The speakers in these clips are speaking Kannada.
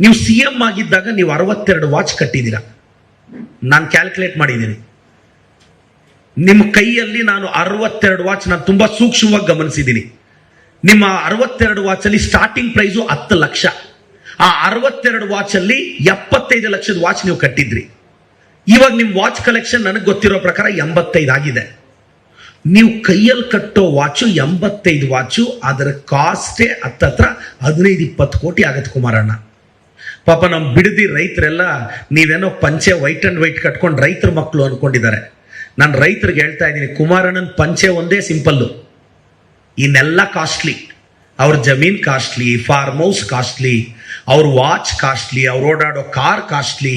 ನೀವು CM ಆಗಿದ್ದಾಗ ನೀವು 62 ವಾಚ್ ಕಟ್ಟಿದ್ದೀರಾ. ನಾನು ಕ್ಯಾಲ್ಕುಲೇಟ್ ಮಾಡಿದ್ದೀನಿ. ನಿಮ್ಮ ಕೈಯಲ್ಲಿ ನಾನು 62 ವಾಚ್ ನಾನು ತುಂಬಾ ಸೂಕ್ಷ್ಮವಾಗಿ ಗಮನಿಸಿದ್ದೀನಿ. ನಿಮ್ಮ 62 ವಾಚ್ ಅಲ್ಲಿ ಸ್ಟಾರ್ಟಿಂಗ್ ಪ್ರೈಸು 10 ಲಕ್ಷ. ಆ 62 ವಾಚ್ ಅಲ್ಲಿ 75 ಲಕ್ಷದ ವಾಚ್ ನೀವು ಕಟ್ಟಿದ್ರಿ. ಇವಾಗ ನಿಮ್ ವಾಚ್ ಕಲೆಕ್ಷನ್ ನನಗೆ ಗೊತ್ತಿರೋ ಪ್ರಕಾರ 85 ಆಗಿದೆ. ನೀವು ಕೈಯಲ್ಲಿ ಕಟ್ಟೋ ವಾಚು 85 ವಾಚು, ಅದರ ಕಾಸ್ಟೇ ಹತ್ತತ್ರ 15-20 ಕೋಟಿ ಆಗತ್ತೆ ಕುಮಾರಣ್ಣ. ಪಾಪ ನಮ್ಮ ಬಿಡದಿ ರೈತರೆಲ್ಲ ನೀವೇನೋ ಪಂಚೆ ವೈಟ್ ಅಂಡ್ ವೈಟ್ ಕಟ್ಕೊಂಡು ರೈತರ ಮಕ್ಕಳು ಅನ್ಕೊಂಡಿದ್ದಾರೆ. ನಾನು ರೈತರಿಗೆ ಹೇಳ್ತಾ ಇದ್ದೀನಿ, ಕುಮಾರಣ್ಣನ ಪಂಚೆ ಒಂದೇ ಸಿಂಪಲ್ಲು, ಇನ್ನೆಲ್ಲ ಕಾಸ್ಟ್ಲಿ. ಅವ್ರ ಜಮೀನ್ ಕಾಸ್ಟ್ಲಿ, ಫಾರ್ಮ್ ಹೌಸ್ ಕಾಸ್ಟ್ಲಿ, ಅವ್ರ ವಾಚ್ ಕಾಸ್ಟ್ಲಿ, ಅವ್ರು ಓಡಾಡೋ ಕಾರ್ ಕಾಸ್ಟ್ಲಿ,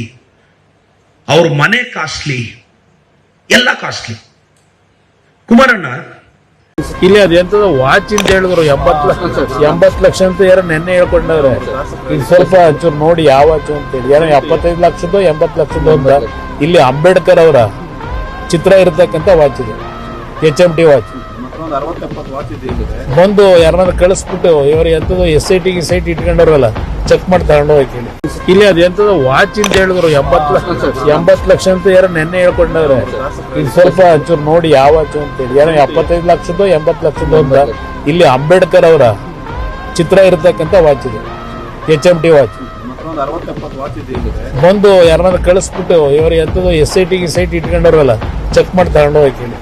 ಅವ್ರ ಮನೆ ಕಾಸ್ಟ್ಲಿ, ಎಲ್ಲ ಕಾಸ್ಟ್ಲಿ. ಕುಮಾರಣ್ಣ ಇಲ್ಲಿ ಅದೆಂತದ ವಾಚ್ ಅಂತ ಹೇಳಿದ್ರು 80 ಲಕ್ಷ ಅಂತ ಯಾರೋ ನೆನ್ನೆ ಹೇಳ್ಕೊಂಡವ್ರೆ. ಈಗ ಸ್ವಲ್ಪ ಒಂಚೂರು ನೋಡಿ ಯಾವ ವಾಚ್ ಅಂತೇಳಿ, ಏನೋ 75 ಲಕ್ಷದ್ದು 80 ಲಕ್ಷದ್ದು ಅಂತ. ಇಲ್ಲಿ ಅಂಬೇಡ್ಕರ್ ಅವರ ಚಿತ್ರ ಇರತಕ್ಕಂತ ವಾಚ್ ಇದೆ, HMT ವಾಚ್. ಬಂದು ಯಾರನ್ನಾದ್ರು ಕಳಿಸ್ಬಿಟ್ಟು ಇವರು ಎಂತದ್ದು SIT ಇಟ್ಕೊಂಡವ್ರಲ್ಲ, ಚೆಕ್ ಮಾಡಿ ತಗೊಂಡು ಹೋಗಿ ಕೇಳಿ. ಇಲ್ಲಿ ಅದೆಂತದ ವಾಚ್ ಅಂತ ಹೇಳಿದ್ರು 80 ಲಕ್ಷ ಅಂತ ಯಾರೋ ನೆನ್ನೆ ಹೇಳ್ಕೊಂಡವ್ರೆ. ಈಗ ಸ್ವಲ್ಪ ಒಂಚೂರು ನೋಡಿ ಯಾವ ವಾಚ್ ಅಂತೇಳಿ, ಏನೋ 75 ಲಕ್ಷದ್ದು 80 ಲಕ್ಷದ್ದು ಅಂತ. ಇಲ್ಲಿ ಅಂಬೇಡ್ಕರ್ ಅವರ ಚಿತ್ರ ಇರತಕ್ಕಂತ ವಾಚ್ ಇದೆ, HMT ವಾಚ್. ಬಂದು ಯಾರನ್ನಾದ್ರು ಕಳಿಸ್ಬಿಟ್ಟು ಇವರು ಎಂತದ್ದು SIT ಇಟ್ಕೊಂಡವ್ರಲ್ಲ, ಚೆಕ್ ಮಾಡಿ ತಗೊಂಡು ಹೋಗಿ ಕೇಳಿ.